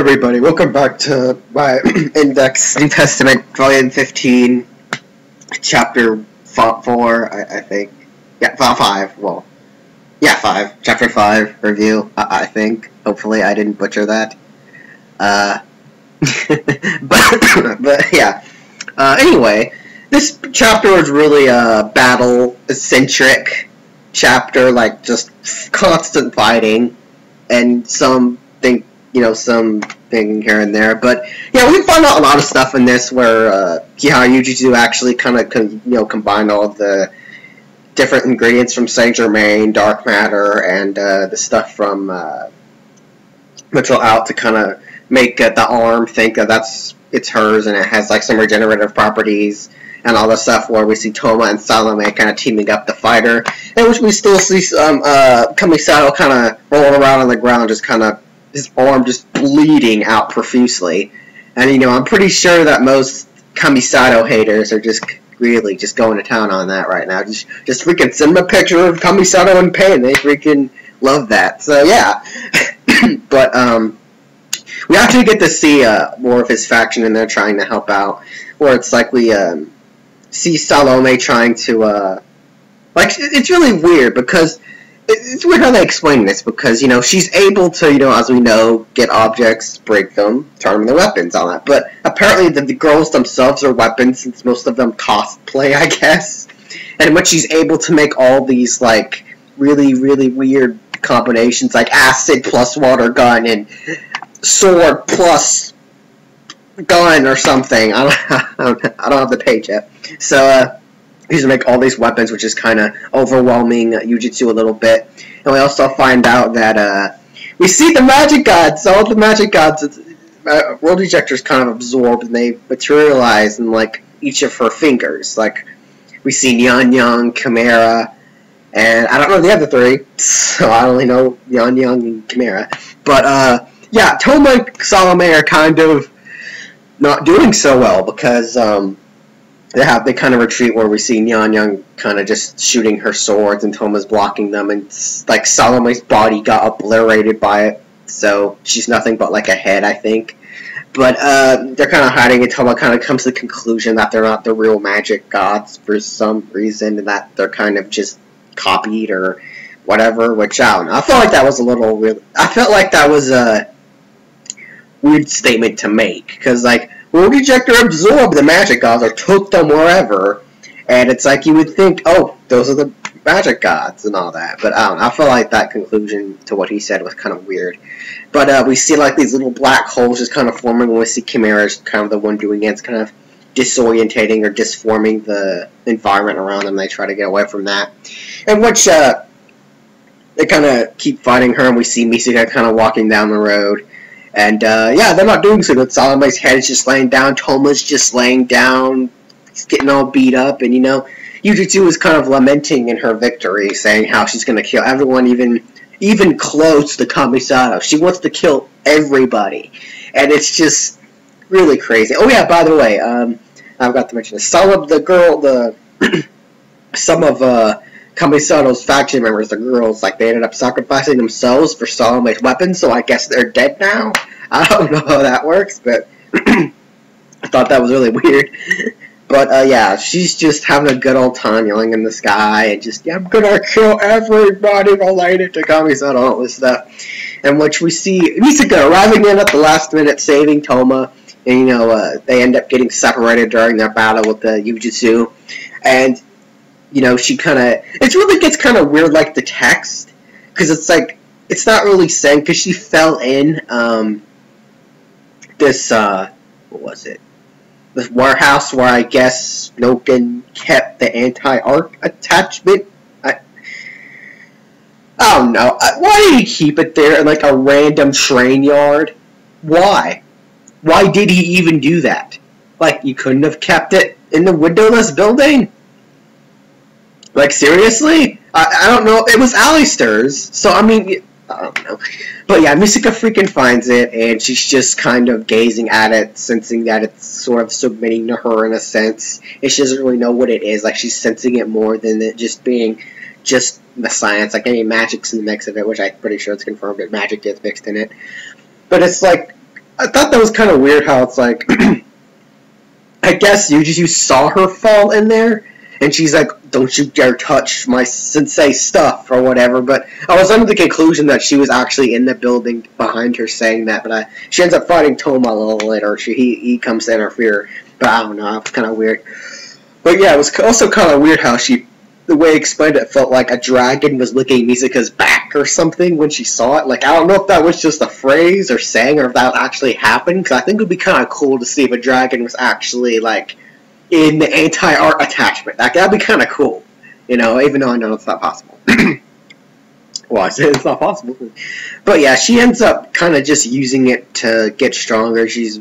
everybody, welcome back to my Index New Testament Volume 15, Chapter 4, I think. Yeah, 5, well, yeah, 5, Chapter 5 review, I think. Hopefully I didn't butcher that. but yeah. Anyway, this chapter was really a battle-centric chapter, like, just constant fighting, and something here and there. But yeah, we find out a lot of stuff in this where Yujistu actually kind of combine all of the different ingredients from Saint Germain, dark matter, and the stuff from Mitchell out to kind of make the arm think that it's hers, and it has like some regenerative properties and all the stuff where we see Touma and Salome kind of teaming up to fight her, and which we still see Kamisato kind of rolling around on the ground, just kind of his arm just bleeding out profusely. And I'm pretty sure that most Kamisato haters are just really just going to town on that right now. Just freaking send them a picture of Kamisato in pain. They freaking love that. So yeah. But we actually get to see more of his faction in there trying to help out, where it's like we see Salome trying to it's really weird because it's weird how they explain this, because she's able to as we know, get objects, break them, turn them into weapons, all that. But apparently the girls themselves are weapons, since most of them cosplay, I guess. And when she's able to make all these like really weird combinations, like acid plus water gun and sword plus gun or something. I don't have the page yet. So to make all these weapons, which is kind of overwhelming Yujistu a little bit. And we also find out that we see the magic gods. All the magic gods, world ejectors kind of absorb, and they materialize in like each of her fingers. Like we see Nyan Yang, Chimera, and I don't know the other three, so I only know Nyan Yang and Chimera. But yeah, Touma and Salome are kind of not doing so well, because they kind of retreat, where we see Nyan Yang kind of just shooting her swords and Touma's blocking them, and like Salome's body got obliterated by it, so she's nothing but like a head, I think. But they're kind of hiding, and Touma kind of comes to the conclusion that they're not the real magic gods for some reason, and that they're kind of just copied or whatever, which I don't know. I felt like that was a weird statement to make, because like World Ejector absorbed the magic gods, or took them wherever, and it's like you would think, oh, those are the magic gods and all that. But I don't know, I feel like that conclusion to what he said was kind of weird. But we see like these little black holes just kind of forming, when we see Chimera's kind of the one doing it. It's kind of disorientating or disforming the environment around them. They try to get away from that. And which they kind of keep fighting her, and we see Misaka kind of walking down the road. And, yeah, they're not doing so good. Salome's head is just laying down. Touma's just laying down. He's getting all beat up. And, Yujistu is kind of lamenting in her victory, saying how she's going to kill everyone, even close to Kamisato. She wants to kill everybody. And it's just really crazy. Oh, yeah, by the way, I forgot to mention this. Some of Kamisato's faction members, the girls, like, they ended up sacrificing themselves for Salome's weapons, so I guess they're dead now. I don't know how that works, but I thought that was really weird. But, yeah, she's just having a good old time yelling in the sky, and just, yeah, I'm gonna kill everybody related to Kamisato, all this stuff. In which we see Misaka arriving in at the last minute, saving Touma, and, they end up getting separated during their battle with the Yujistu, and she kind of, it really gets kind of weird, like the text, because it's like, it's not really saying, because she fell in, this, what was it, this warehouse where I guess Noken kept the anti-arc attachment. I don't know, why did he keep it there in like a random train yard? Why? Why did he even do that? Like, you couldn't have kept it in the windowless building? Like, seriously? I don't know. It was Alistair's, so, I mean, I don't know. But, yeah, Misaka freaking finds it, and she's just kind of gazing at it, sensing that it's sort of submitting to her in a sense. And she doesn't really know what it is. Like, she's sensing it more than it just being just the science. Like, maybe magic's in the mix of it, which I'm pretty sure it's confirmed that magic is mixed in it. But it's like, I thought that was kind of weird how it's like, I guess Yujistu saw her fall in there, and she's like, don't you dare touch my sensei stuff, or whatever, but I was under the conclusion that she was actually in the building behind her saying that, but she ends up fighting Touma a little later, he comes to interfere, but I don't know, it was kind of weird. But yeah, it was also kind of weird how the way he explained it felt like a dragon was licking Misaka's back or something when she saw it. Like, I don't know if that was just a phrase or saying or if that actually happened, because I think it would be kind of cool to see if a dragon was actually, like, in the anti-art attachment. Like, that'd be kind of cool, you know, even though I know it's not possible. Well, I said it's not possible. But yeah, she ends up kind of just using it to get stronger. She's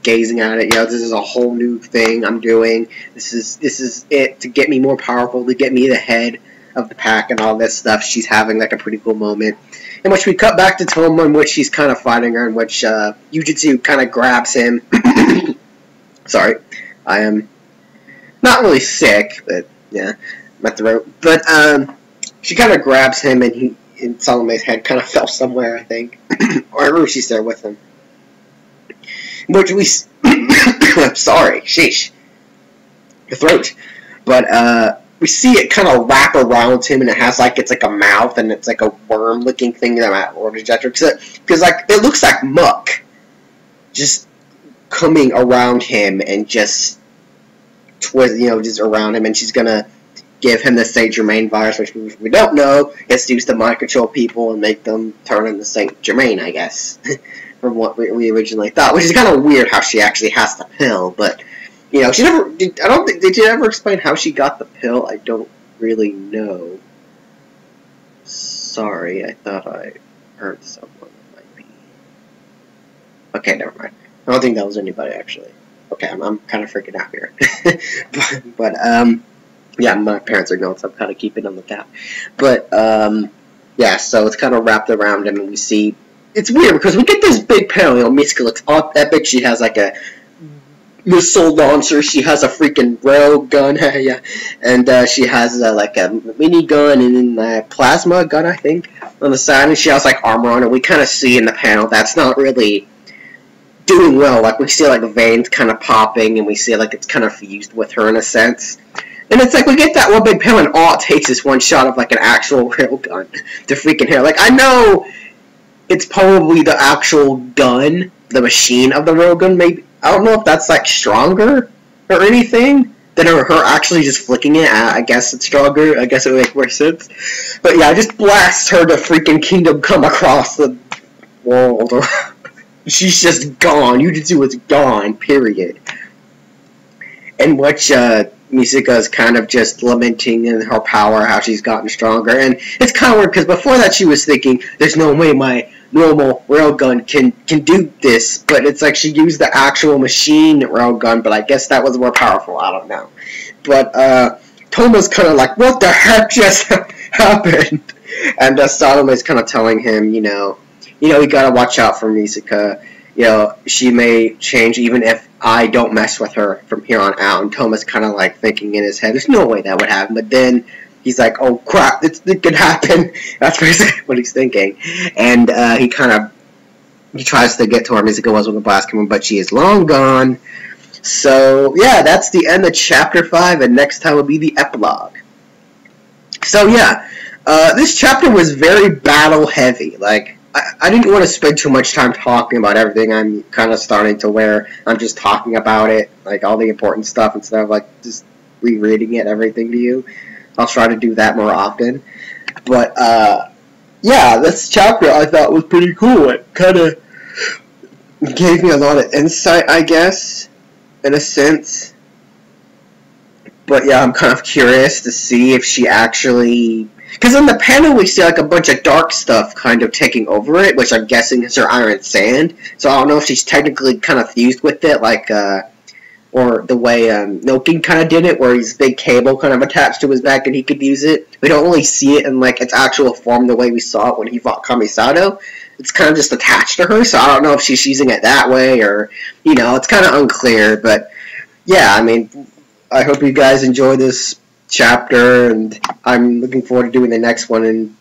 gazing at it, you know, this is a whole new thing I'm doing. This is it to get me more powerful, to get me the head of the pack and all this stuff. She's having like a pretty cool moment, in which we cut back to Touma, in which she's kind of fighting her, in which Yujistu kind of grabs him. Sorry, I am not really sick, but yeah, my throat. But she kind of grabs him, and Salome's head kind of fell somewhere, I think, or she's there with him. Which we, sorry, sheesh, the throat, but we see it kind of wrap around him, and it has like, it's like a mouth, and it's like a worm-looking thing that because like it looks like muck, just coming around him and just twist, you know, just around him, and she's gonna give him the Saint Germain virus, which we don't know, it's used to mind control people and make them turn into Saint Germain, I guess. From what we originally thought, which is kind of weird how she actually has the pill, but, you know, she never, I don't think, did you ever explain how she got the pill? I don't really know. Sorry, I thought I heard someone that might be. Okay, never mind. I don't think that was anybody, actually. Okay, I'm kind of freaking out here. but yeah, my parents are gone, so I'm kind of keeping on the lookout. But, yeah, so it's kind of wrapped around him, and we see, it's weird because we get this big panel, you know, Misaka looks all epic, she has like a missile launcher, she has a freaking rail gun, yeah, and she has like a mini gun and then a plasma gun, I think, on the side, and she has like armor on it. We kind of see in the panel that's not really doing well, like we see like veins kind of popping, and we see like it's kind of fused with her in a sense. And it's like we get that one big panel, and all it takes is one shot of like an actual rail gun to freaking hit her. Like, I know it's probably the actual gun, the machine of the railgun, maybe. I don't know if that's, like, stronger or anything than her actually just flicking it. I guess it's stronger. I guess it would make more sense. But, yeah, I just blast her to freaking Kingdom Come across the world. She's just gone. Yujistu is gone, period. In which, Misaka is kind of just lamenting in her power, how she's gotten stronger. And it's kind of weird, because before that she was thinking, there's no way my normal railgun can do this, but it's like she used the actual machine railgun, but I guess that was more powerful, I don't know. But Touma's kind of like, what the heck just happened? And Salome's kind of telling him, you know, you gotta watch out for Misaka, you know, she may change even if I don't mess with her from here on out. And Touma's kind of like thinking in his head, there's no way that would happen, but then he's like, oh crap, it could happen. That's basically what he's thinking. And he tries to get to where Misaka was when the blast came in, but she is long gone. So yeah, that's the end of chapter 5, and next time will be the epilogue. So yeah, this chapter was very battle heavy. Like, I didn't want to spend too much time talking about everything. I'm kind of starting to where I'm just talking about it, like all the important stuff, instead of like just rereading it, everything to you. I'll try to do that more often. But, yeah, this chapter I thought was pretty cool. It kind of gave me a lot of insight, I guess, in a sense. But, yeah, I'm kind of curious to see if she actually... Because in the panel we see, like, a bunch of dark stuff kind of taking over it, which I'm guessing is her iron sand. So I don't know if she's technically kind of fused with it, like, or the way Nokin kind of did it, where his big cable kind of attached to his back and he could use it. We don't really see it in like its actual form the way we saw it when he fought Kamisato. It's kind of just attached to her, so I don't know if she's using it that way, or, you know, it's kind of unclear. But yeah, I mean, I hope you guys enjoy this chapter, and I'm looking forward to doing the next one and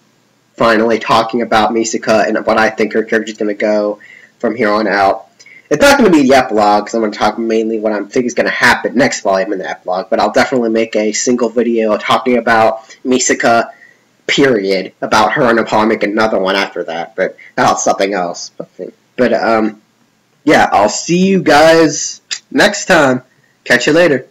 finally talking about Misaka and what I think her character's going to go from here on out. It's not going to be the epilogue, because I'm going to talk mainly what I think is going to happen next volume in the epilogue, but I'll definitely make a single video talking about Misaka, period, about her, and I'll probably make another one after that, but about something else. But yeah, I'll see you guys next time. Catch you later.